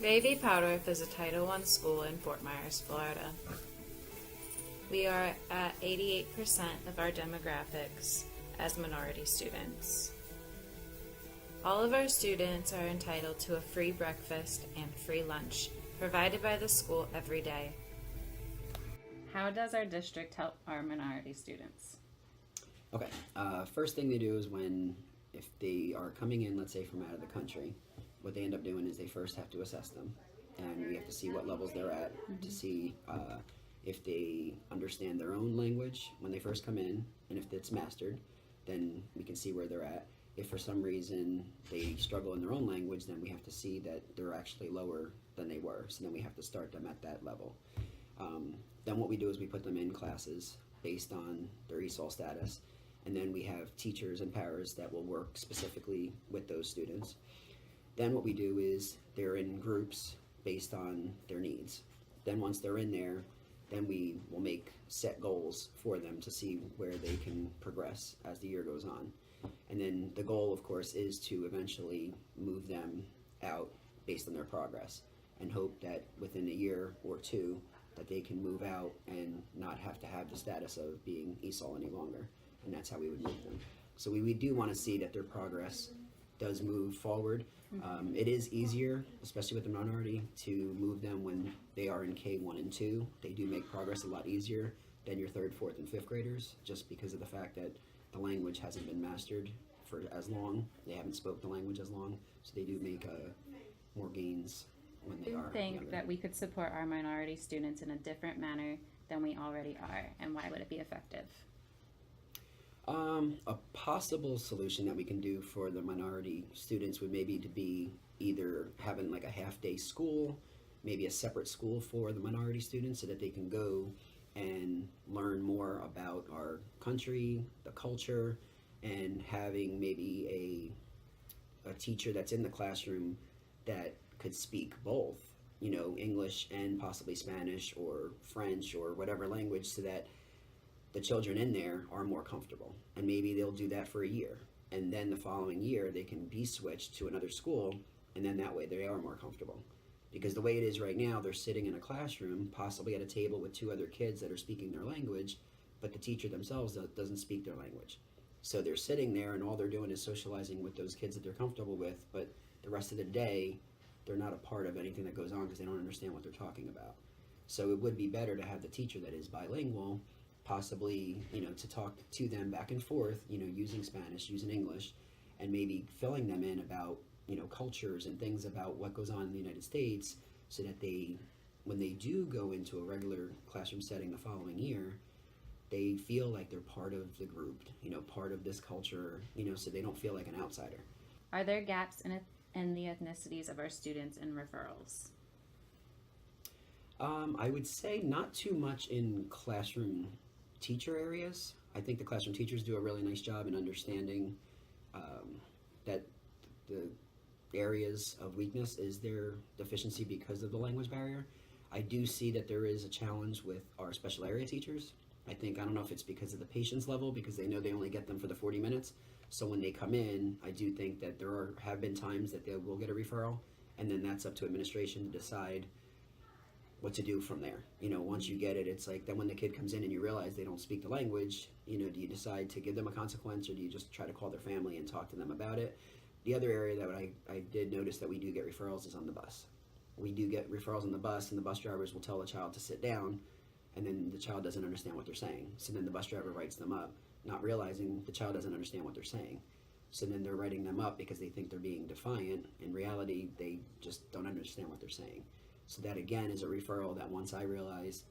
Davie Powderth is a Title I school in Fort Myers, Florida. We are at 88% of our demographics as minority students. All of our students are entitled to a free breakfast and free lunch provided by the school every day. How does our district help our minority students? Okay, first thing they do is if they are coming in, let's say from out of the country, what they end up doing is they first have to assess them, and we have to see what levels they're at to see if they understand their own language when they first come in, and if it's mastered, then we can see where they're at. If for some reason they struggle in their own language, then we have to see that they're actually lower than they were, so then we have to start them at that level. Then what we do is we put them in classes based on their ESOL status, and then we have teachers and paras that will work specifically with those students. Then what we do is they're in groups based on their needs. Then once they're in there, then we will make set goals for them to see where they can progress as the year goes on. And then the goal, of course, is to eventually move them out based on their progress, and hope that within a year or two that they can move out and not have to have the status of being ESOL any longer. And that's how we would move them. So we do want to see that their progress does move forward. It is easier, especially with the minority, to move them when they are in K1 and 2. They do make progress a lot easier than your 3rd, 4th, and 5th graders, just because of the fact that the language hasn't been mastered for as long. They haven't spoke the language as long, so they do make more gains when they are Do you think younger. that we could support our minority students in a different manner than we already are, and why would it be effective? A possible solution that we can do for the minority students would maybe to be either having like a half-day school, maybe a separate school for the minority students so that they can go and learn more about our country, the culture, and having maybe a teacher that's in the classroom that could speak both, English and possibly Spanish or French or whatever language, so that the children in there are more comfortable. And maybe they'll do that for a year, and then the following year they can be switched to another school, and then that way they are more comfortable. Because the way it is right now, they're sitting in a classroom, possibly at a table with 2 other kids that are speaking their language, but the teacher themselves doesn't speak their language. So they're sitting there and all they're doing is socializing with those kids that they're comfortable with, but the rest of the day they're not a part of anything that goes on because they don't understand what they're talking about. So it would be better to have the teacher that is bilingual, possibly, to talk to them back and forth, using Spanish, using English, and maybe filling them in about, cultures and things about what goes on in the United States, so that when they do go into a regular classroom setting the following year, they feel like they're part of the group, part of this culture, so they don't feel like an outsider. Are there gaps in the ethnicities of our students and referrals? I would say not too much in classroom teacher areas. I think the classroom teachers do a really nice job in understanding that the areas of weakness is their deficiency because of the language barrier. I do see that there is a challenge with our special area teachers. I don't know if it's because of the patience level, because they know they only get them for the 40 minutes. So when they come in, I do think that have been times that they will get a referral, and then that's up to administration to decide what to do from there. Once you get it, it's like then when the kid comes in and you realize they don't speak the language, do you decide to give them a consequence, or do you just try to call their family and talk to them about it? The other area that I did notice that we do get referrals is on the bus. We do get referrals on the bus, and the bus drivers will tell the child to sit down, and then the child doesn't understand what they're saying. So then the bus driver writes them up, not realizing the child doesn't understand what they're saying. So then they're writing them up because they think they're being defiant. In reality, they just don't understand what they're saying. So that again is a referral that once I realize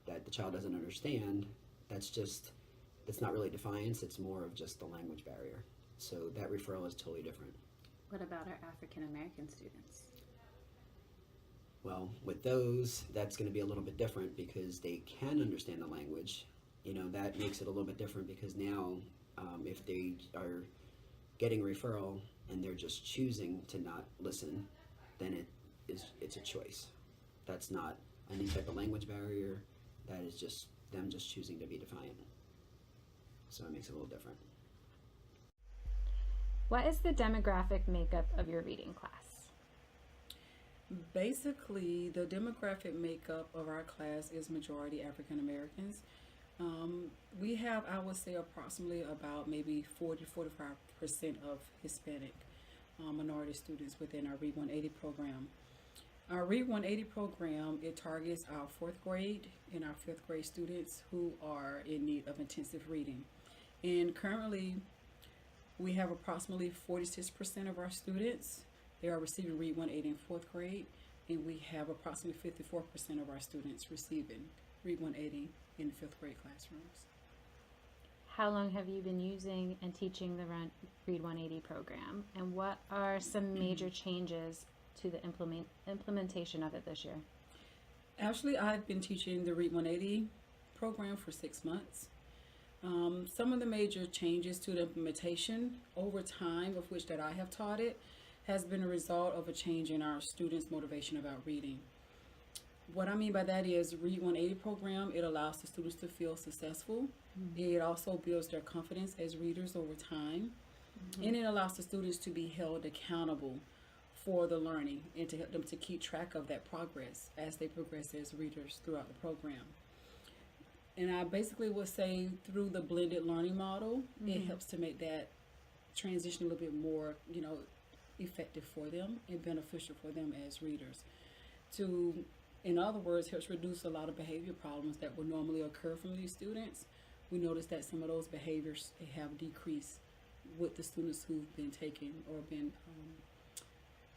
that the child doesn't understand, that's not really defiance, it's more of just the language barrier. So that referral is totally different. What about our African American students? Well, with those, that's going to be a little bit different because they can understand the language. That makes it a little bit different because now if they are getting a referral and they're just choosing to not listen, then it's a choice. That's not any type of language barrier. That is just them just choosing to be defiant. So it makes it a little different. What is the demographic makeup of your reading class? Basically, the demographic makeup of our class is majority African Americans. We have, I would say, approximately about maybe 45% of Hispanic minority students within our Read 180 program. Our Read 180 program, it targets our fourth grade and our fifth grade students who are in need of intensive reading. And currently, we have approximately 46% of our students. They are receiving Read 180 in fourth grade, and we have approximately 54% of our students receiving Read 180 in fifth grade classrooms. How long have you been using and teaching the Read 180 program, and what are some major changes to the implementation of it this year? Actually, I've been teaching the Read 180 program for 6 months. Some of the major changes to the implementation over time, of which that I have taught it, has been a result of a change in our students' motivation about reading. What I mean by that is Read 180 program, it allows the students to feel successful. It also builds their confidence as readers over time. And it allows the students to be held accountable for the learning and to help them to keep track of that progress as they progress as readers throughout the program. And I basically would say through the blended learning model, it helps to make that transition a little bit more, effective for them and beneficial for them as readers. To, in other words, helps reduce a lot of behavior problems that would normally occur from these students. We noticed that some of those behaviors have decreased with the students who've been taking or been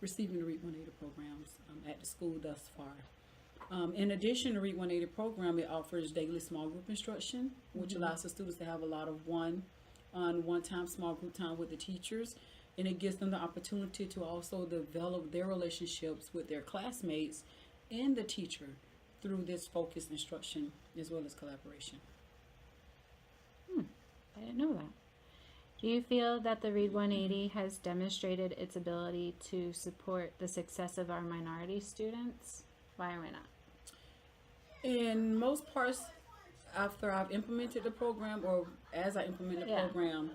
receiving the Read 180 programs at the school thus far. In addition, the Read 180 program, it offers daily small group instruction, which allows the students to have a lot of one-time small group time with the teachers, and it gives them the opportunity to also develop their relationships with their classmates and the teacher through this focused instruction as well as collaboration. I didn't know that. Do you feel that the Read 180 has demonstrated its ability to support the success of our minority students? Why or why not? In most parts, after I've implemented the program or as I implement the program,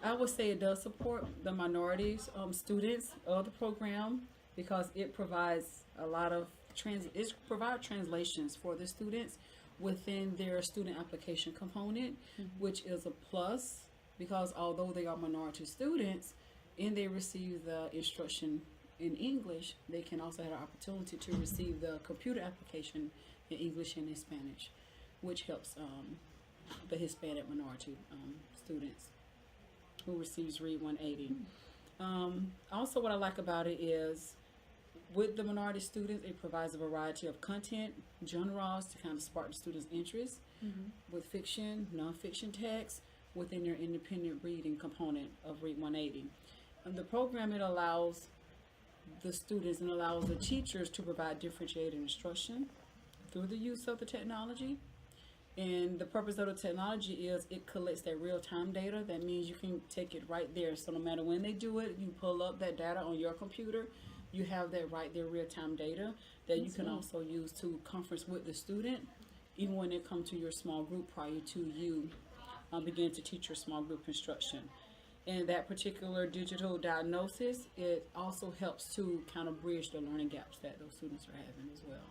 I would say it does support the minorities students of the program because it provides a lot of translations for the students within their student application component, which is a plus because although they are minority students and they receive the instruction in English, they can also have an opportunity to receive the computer application in English and in Spanish, which helps the Hispanic minority students who receives Read 180. Also, what I like about it is with the minority students, it provides a variety of content, genres to kind of spark the students' interest with fiction, nonfiction text within their independent reading component of Read 180. And the program, it allows the students and allows the teachers to provide differentiated instruction through the use of the technology. And the purpose of the technology is it collects that real-time data. That means you can take it right there. So no matter when they do it, you pull up that data on your computer. You have that right there real-time data that you can also use to conference with the student, even when they come to your small group prior to you begin to teach your small group instruction. And that particular digital diagnosis, it also helps to kind of bridge the learning gaps that those students are having as well.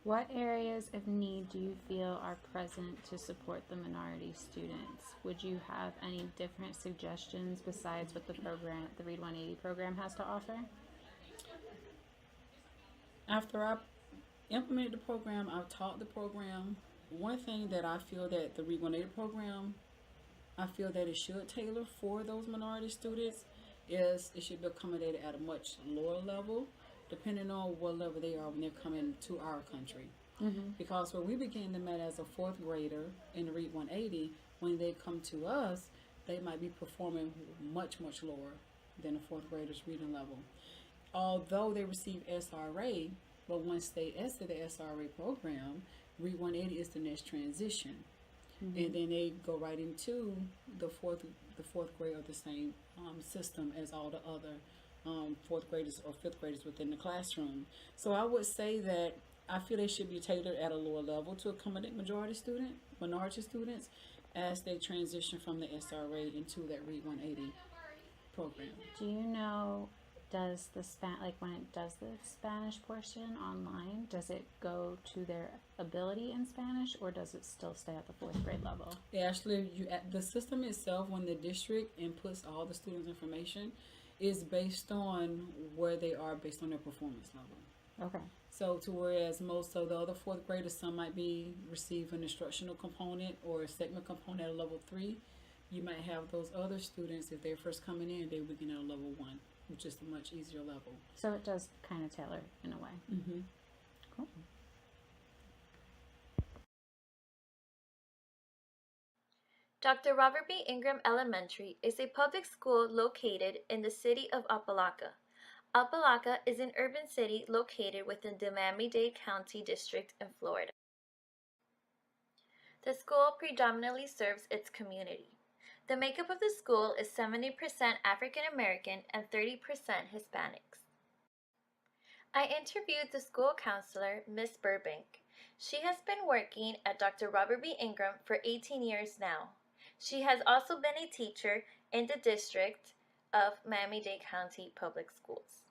What areas of need do you feel are present to support the minority students? Would you have any different suggestions besides what the Read 180 program has to offer? After I implemented the program, I've taught the program. One thing that I feel that the Read 180 program, I feel that it should tailor for those minority students is it should be accommodated at a much lower level, depending on what level they are when they're coming to our country. Because when we begin them at as a fourth grader in the Read 180, when they come to us, they might be performing much, much lower than a fourth grader's reading level. Although they receive SRA, but once they exit the SRA program, Read 180 is the next transition. And then they go right into the fourth grade of the same system as all the other fourth graders or fifth graders within the classroom. So I would say that I feel they should be tailored at a lower level to accommodate minority students as they transition from the SRA into that Read 180 program. Do you know does when it does the Spanish portion online, does it go to their ability in Spanish, or does it still stay at the 4th grade level? Actually, the system itself, when the district inputs all the students' information, is based on where they are based on their performance level. Okay. So to whereas most of the other 4th graders, some might be receive an instructional component or a segment component at a level 3. You might have those other students, if they're first coming in, they begin at a level 1, which is a much easier level. So it does kind of tailor in a way. Mm-hmm. Cool. Dr. Robert B. Ingram Elementary is a public school located in the city of Opa-locka. Opa-locka is an urban city located within the Miami-Dade County District in Florida. The school predominantly serves its community. The makeup of the school is 70% African American and 30% Hispanics. I interviewed the school counselor, Miss Burbank. She has been working at Dr. Robert B. Ingram for 18 years now. She has also been a teacher in the district of Miami-Dade County Public Schools.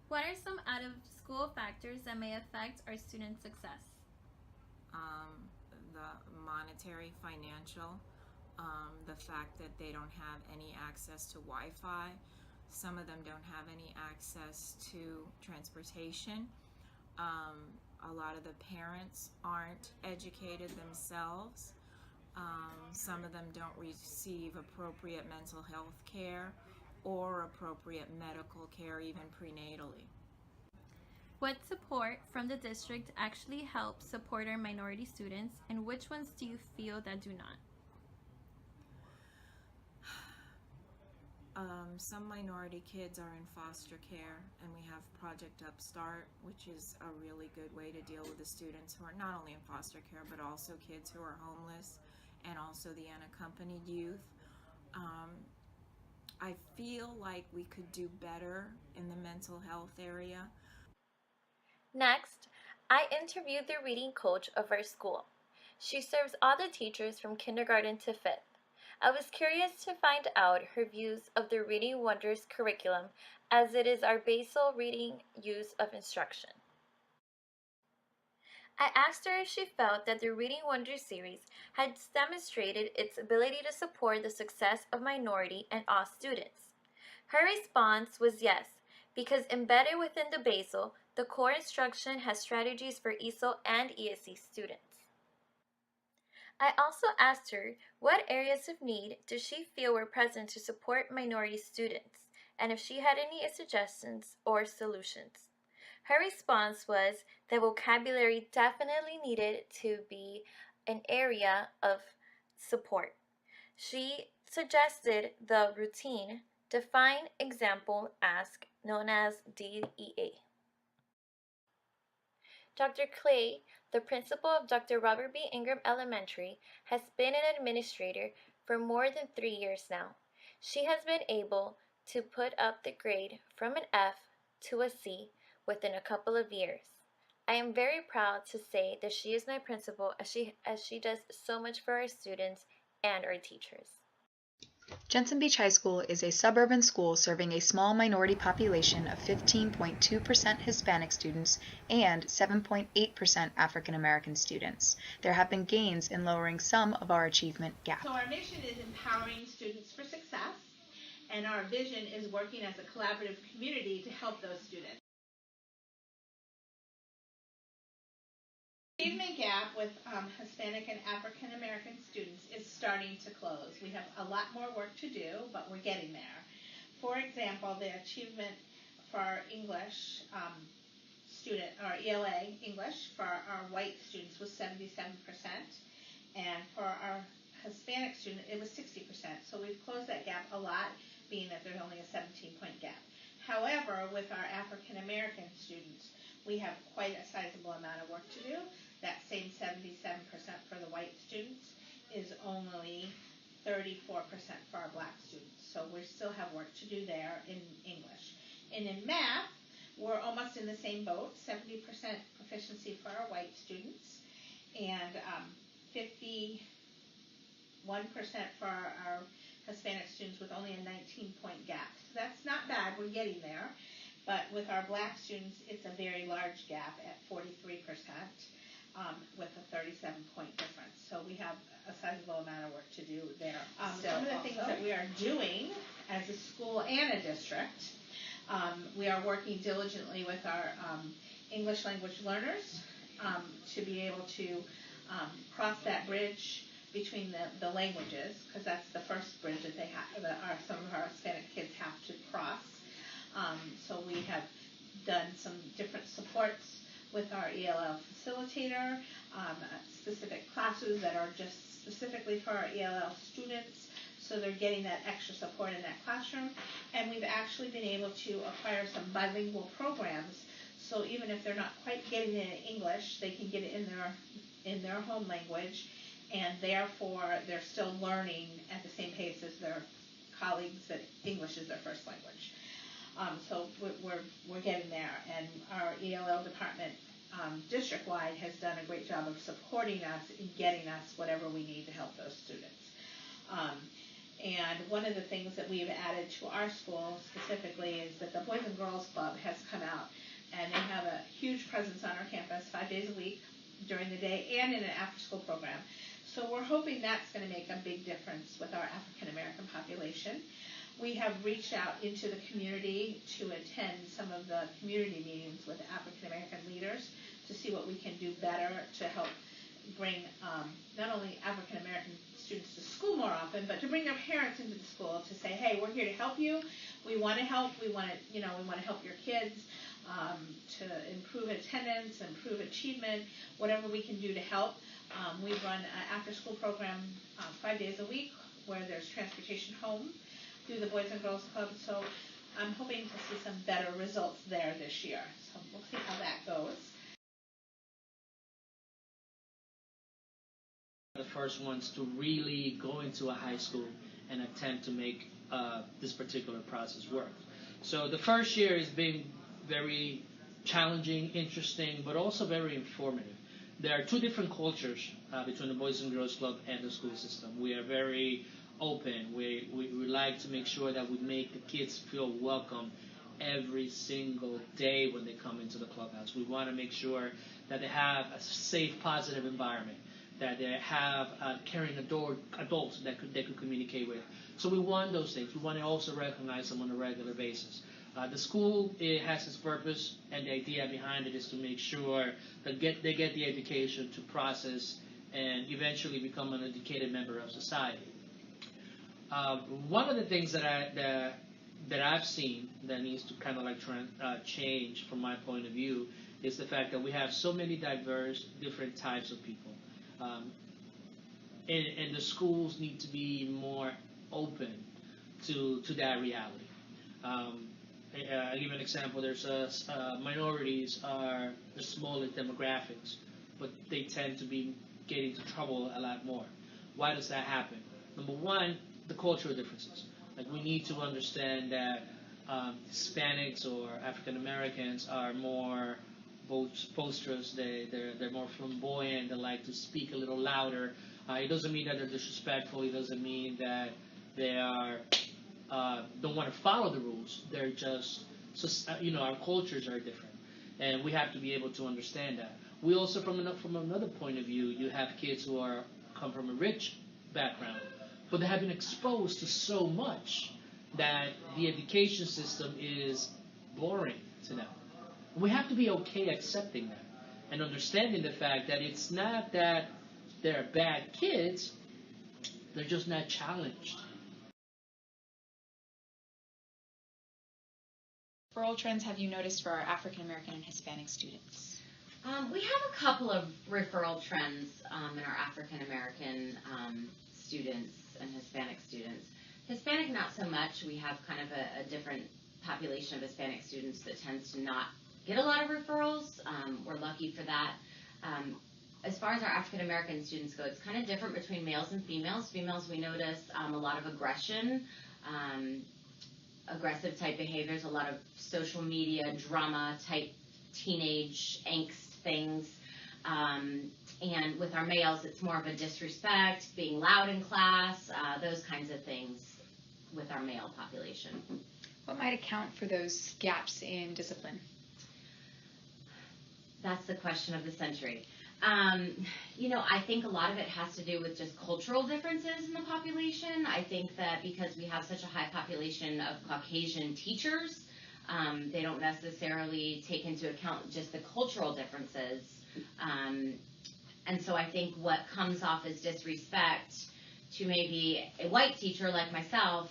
What are some out-of-school factors that may affect our students' success? The monetary, financial, the fact that they don't have any access to Wi-Fi. Some of them don't have any access to transportation. A lot of the parents aren't educated themselves. Some of them don't receive appropriate mental health care or appropriate medical care, even prenatally. What support from the district actually helps support our minority students, and which ones do you feel that do not? Some minority kids are in foster care, and we have Project Upstart, which is a really good way to deal with the students who are not only in foster care, but also kids who are homeless, and also the unaccompanied youth. I feel like we could do better in the mental health area. Next, I interviewed the reading coach of our school. She serves all the teachers from kindergarten to 5th. I was curious to find out her views of the Reading Wonders curriculum, as it is our basal reading use of instruction. I asked her if she felt that the Reading Wonders series had demonstrated its ability to support the success of minority and all students. Her response was yes, because embedded within the basal, the core instruction has strategies for ESOL and ESE students. I also asked her what areas of need does she feel were present to support minority students, and if she had any suggestions or solutions. Her response was that vocabulary definitely needed to be an area of support. She suggested the routine, define, example, ask, known as DEA. Dr. Clay, the principal of Dr. Robert B. Ingram Elementary, has been an administrator for more than 3 years now. She has been able to put up the grade from an F to a C within a couple of years. I am very proud to say that she is my principal, as she does so much for our students and our teachers. Jensen Beach High School is a suburban school serving a small minority population of 15.2% Hispanic students and 7.8% African American students. There have been gains in lowering some of our achievement gap. So our mission is empowering students for success, and our vision is working as a collaborative community to help those students. The achievement gap with Hispanic and African American students is starting to close. We have a lot more work to do, but we're getting there. For example, the achievement for our English student, or ELA English, for our white students was 77%, and for our Hispanic student it was 60%. So we've closed that gap a lot, being that there's only a 17-point gap. However, with our African American students, we have quite a sizable amount of work to do. That same 77% for the white students is only 34% for our black students. So we still have work to do there in English. And in math, we're almost in the same boat, 70% proficiency for our white students and 50% for our Hispanic students with only a 19-point gap. So that's not bad, we're getting there. But with our black students, it's a very large gap at 43%, with a 37-point difference. So we have a sizable amount of work to do there. Some of the things that we are doing as a school and a district, we are working diligently with our English language learners to be able to cross that bridge between the languages, because that's the first bridge that they have, that some of our Hispanic kids have to cross. So we have done some different supports with our ELL facilitator, specific classes that are just specifically for our ELL students, so they're getting that extra support in that classroom. And we've actually been able to acquire some bilingual programs, so even if they're not quite getting it in English, they can get it in their home language, and therefore they're still learning at the same pace as their colleagues that English is their first language. So we're getting there, and our ELL department district-wide has done a great job of supporting us in getting us whatever we need to help those students. And one of the things that we've added to our school specifically is that the Boys and Girls Club has come out, and they have a huge presence on our campus 5 days a week during the day and in an after-school program. So we're hoping that's going to make a big difference with our African-American population. We have reached out into the community to attend some of the community meetings with African-American leaders to see what we can do better to help bring not only African-American students to school more often, but to bring their parents into the school to say, hey, we're here to help you. We want to help. We want to help your kids to improve attendance, improve achievement, whatever we can do to help. We run an after-school program 5 days a week where there's transportation home through the Boys and Girls Club. So I'm hoping to see some better results there this year. So we'll see how that goes. The first ones to really go into a high school and attempt to make this particular process work. So the first year has been very challenging, interesting, but also very informative. There are two different cultures between the Boys and Girls Club and the school system. We are very open. We like to make sure that we make the kids feel welcome every single day when they come into the clubhouse. We want to make sure that they have a safe, positive environment, that they have caring adults that they could communicate with. So we want those things. We want to also recognize them on a regular basis. The school, it has its purpose, and the idea behind it is to make sure that they get the education to process and eventually become an educated member of society. One of the things that I've seen that needs to kind of like change from my point of view is the fact that we have so many diverse, different types of people. And the schools need to be more open to that reality. I'll give an example. There's minorities are the smallest demographics, but they tend to be getting into trouble a lot more. Why does that happen? Number one, the cultural differences. Like, we need to understand that Hispanics or African Americans are more boisterous. They're more flamboyant. They like to speak a little louder. It doesn't mean that they're disrespectful. It doesn't mean that they are don't want to follow the rules. They're just, our cultures are different, and we have to be able to understand that. We also, from another point of view, you have kids who come from a rich background, but they have been exposed to so much that the education system is boring to them. We have to be okay accepting that and understanding the fact that it's not that they're bad kids, they're just not challenged. Referral trends have you noticed for our African American and Hispanic students? We have a couple of referral trends in our African American students and Hispanic students. Hispanic, not so much. We have kind of a different population of Hispanic students that tends to not get a lot of referrals. We're lucky for that. As far as our African American students go, it's kind of different between males and females. Females, we notice a lot of aggression, aggressive type behaviors, a lot of social media drama type teenage angst things. And with our males, it's more of a disrespect, being loud in class, those kinds of things with our male population. What might account for those gaps in discipline? That's the question of the century. I think a lot of it has to do with just cultural differences in the population. I think that because we have such a high population of Caucasian teachers, they don't necessarily take into account just the cultural differences. And so I think what comes off as disrespect to maybe a white teacher like myself,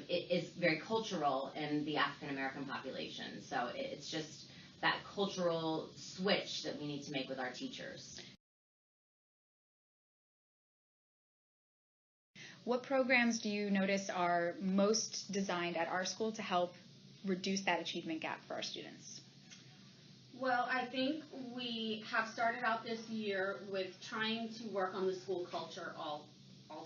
it is very cultural in the African American population. So it's just that cultural switch that we need to make with our teachers. What programs do you notice are most designed at our school to help reduce that achievement gap for our students? Well, I think we have started out this year with trying to work on the school culture all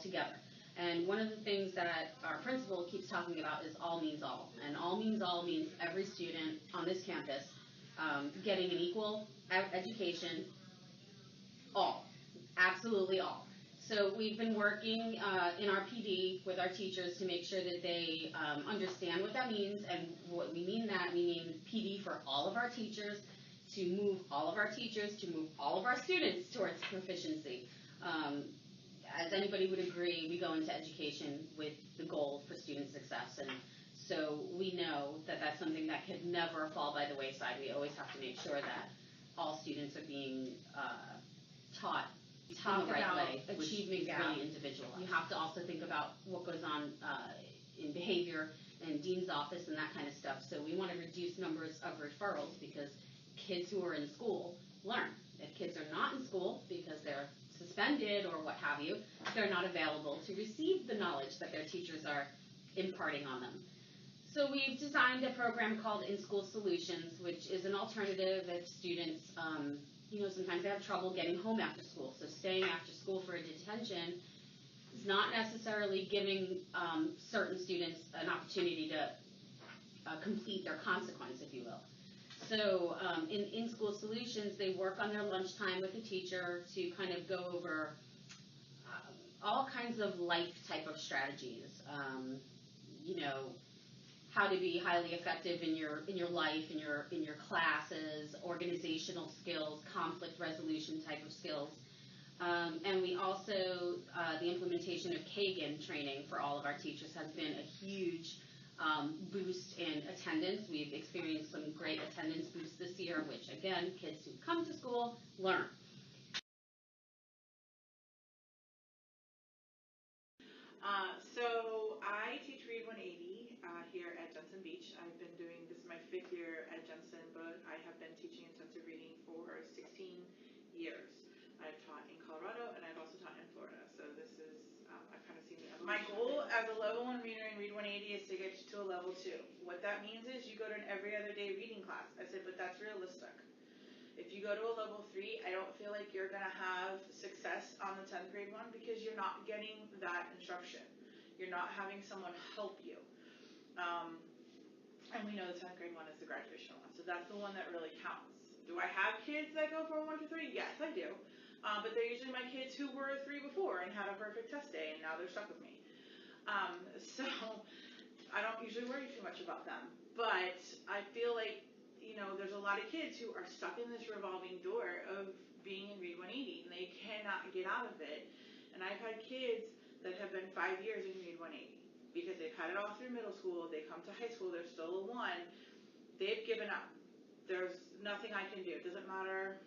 together. And one of the things that our principal keeps talking about is all means all. And all means every student on this campus getting an equal education, all, absolutely all. So we've been working in our PD with our teachers to make sure that they understand what that means, and what we mean that, we mean PD for all of our teachers, to move all of our teachers, to move all of our students towards proficiency. As anybody would agree, we go into education with the goal for student success, and so we know that that's something that could never fall by the wayside. We always have to make sure that all students are being taught in the right way, achievement gap. Really individualized. You have to also think about what goes on in behavior and dean's office and that kind of stuff. So we want to reduce numbers of referrals because kids who are in school learn. If kids are not in school because they're suspended or what have you, they're not available to receive the knowledge that their teachers are imparting on them. So we've designed a program called In-School Solutions, which is an alternative if students, sometimes they have trouble getting home after school. So staying after school for a detention is not necessarily giving certain students an opportunity to complete their consequence, if you will. So in School Solutions, they work on their lunchtime with the teacher to kind of go over all kinds of life type of strategies. How to be highly effective in your life, in your classes, organizational skills, conflict resolution type of skills. And we also, the implementation of Kagan training for all of our teachers has been a huge boost in attendance. We've experienced some great attendance boosts this year, which again, kids who come to school learn. So I teach Read 180 here at Jensen Beach. I've been doing, this is my 5th year at Jensen, but I have been teaching intensive reading for 16 years. I've taught in Colorado and I've also taught in Florida. So this is, I've kind of seen the evolution. My goal as a level 1 reader in Read 180 is to get you to a level 2. What that means is you go to an every other day reading class. I said, but that's realistic. If you go to a level 3, I don't feel like you're going to have success on the 10th grade one because you're not getting that instruction. You're not having someone help you. And we know the 10th grade one is the graduation one. So that's the one that really counts. Do I have kids that go from 1 to 3? Yes, I do. But they're usually my kids who were a 3 before and had a perfect test day and now they're stuck with me. So I don't usually worry too much about them. But I feel like, there's a lot of kids who are stuck in this revolving door of being in Read 180 and they cannot get out of it. And I've had kids that have been 5 years in Read 180 because they've had it all through middle school, they come to high school, they're still a 1, they've given up. There's nothing I can do. It doesn't matter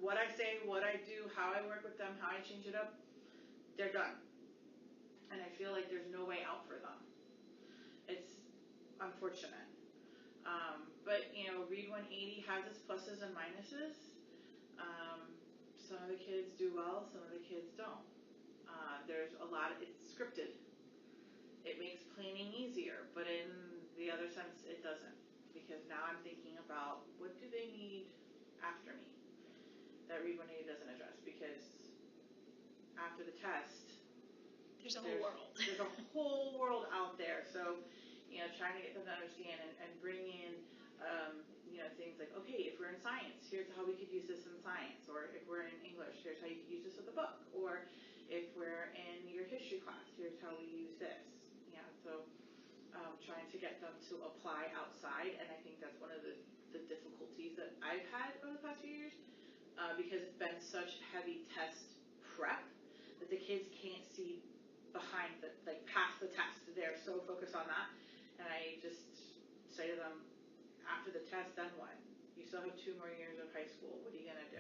what I say, what I do, how I work with them, how I change it up, they're done. And I feel like there's no way out for them. It's unfortunate. But Read 180 has its pluses and minuses. Some of the kids do well, some of the kids don't. There's a lot, it's scripted. It makes planning easier, but in the other sense, it doesn't. Because now I'm thinking about what do they need after me that Read 180 doesn't address. Because after the test, There's a whole world. There's a whole world out there. So, trying to get them to understand and bring in Things like, okay, if we're in science, here's how we could use this in science, or if we're in English, here's how you could use this with a book, or if we're in your history class, here's how we use this. So trying to get them to apply outside, and I think that's one of the difficulties that I've had over the past few years, because it's been such heavy test prep that the kids can't see behind past the test. They're so focused on that, and I just say to them, after the test, then what? You still have 2 more years of high school. What are you gonna do?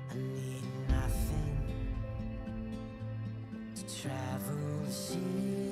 I need nothing to travel the city.